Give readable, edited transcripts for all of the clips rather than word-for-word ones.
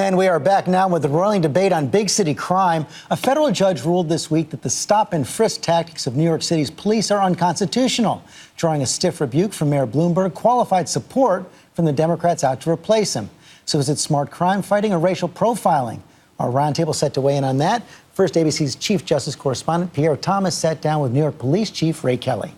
And we are back now with the roiling debate on big city crime. A federal judge ruled this week that the stop and frisk tactics of New York City's police are unconstitutional, drawing a stiff rebuke from Mayor Bloomberg, qualified support from the Democrats out to replace him. So is it smart crime fighting or racial profiling? Our roundtable set to weigh in on that. First, ABC's Chief Justice Correspondent Pierre Thomas sat down with New York Police Chief Ray Kelly.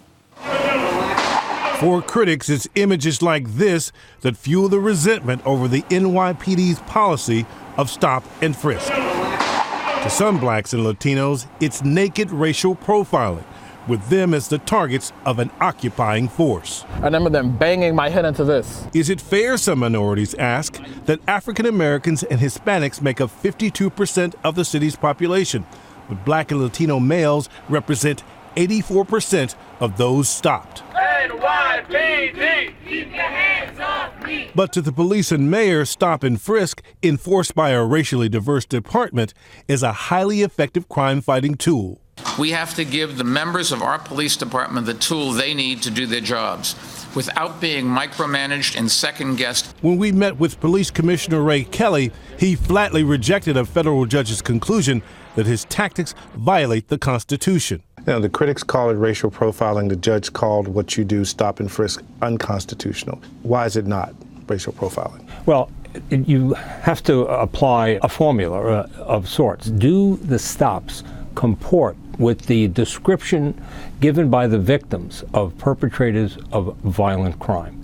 For critics, it's images like this that fuel the resentment over the NYPD's policy of stop and frisk. To some blacks and Latinos, it's naked racial profiling, with them as the targets of an occupying force. I remember them banging my head into this. Is it fair, some minorities ask, that African Americans and Hispanics make up 52% of the city's population, but black and Latino males represent 84% of those stopped? NYPD, keep your hands off me. But to the police and mayor, stop and frisk, enforced by a racially diverse department, is a highly effective crime-fighting tool. We have to give the members of our police department the tool they need to do their jobs without being micromanaged and second-guessed. When we met with Police Commissioner Ray Kelly, he flatly rejected a federal judge's conclusion that his tactics violate the Constitution. You know, the critics call it racial profiling. The judge called what you do, stop and frisk, unconstitutional. Why is it not racial profiling? Well, you have to apply a formula of sorts. Do the stops comport with the description given by the victims of perpetrators of violent crime?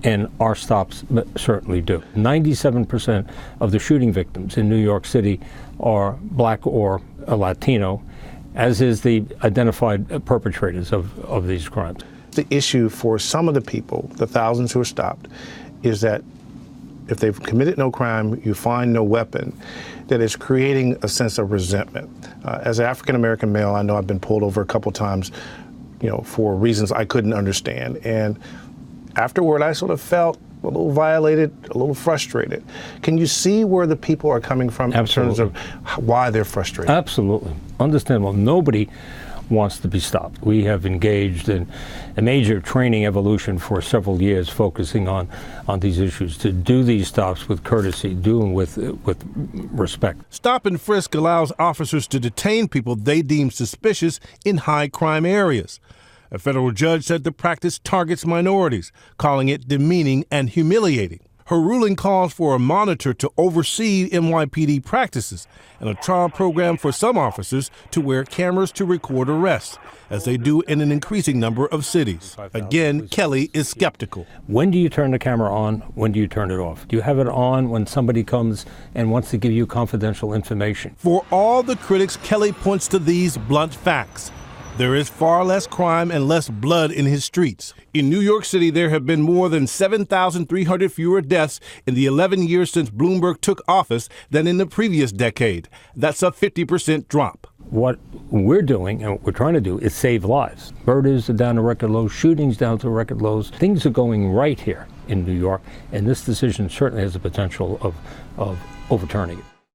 And our stops certainly do. 97% of the shooting victims in New York City are black or Latino, as is the identified perpetrators of these crimes. The issue for some of the people, the thousands who are stopped, is that if they've committed no crime, you find no weapon, that is creating a sense of resentment. As an African-American male, I know I've been pulled over a couple times, for reasons I couldn't understand. And afterward, I sort of felt a little violated, a little frustrated. Can you see where the people are coming from? Absolutely. In terms of why they're frustrated? Absolutely. Understandable. Nobody wants to be stopped. We have engaged in a major training evolution for several years, focusing on these issues, to do these stops with courtesy, do them with respect. Stop and frisk allows officers to detain people they deem suspicious in high crime areas. A federal judge said the practice targets minorities, calling it demeaning and humiliating. Her ruling calls for a monitor to oversee NYPD practices and a trial program for some officers to wear cameras to record arrests, as they do in an increasing number of cities. Again, Kelly is skeptical. When do you turn the camera on? When do you turn it off? Do you have it on when somebody comes and wants to give you confidential information? For all the critics, Kelly points to these blunt facts. There is far less crime and less blood in his streets. In New York City, there have been more than 7,300 fewer deaths in the 11 years since Bloomberg took office than in the previous decade. That's a 50% drop. What we're doing and what we're trying to do is save lives. Murders are down to record lows, shootings down to record lows. Things are going right here in New York, and this decision certainly has the potential of overturning it.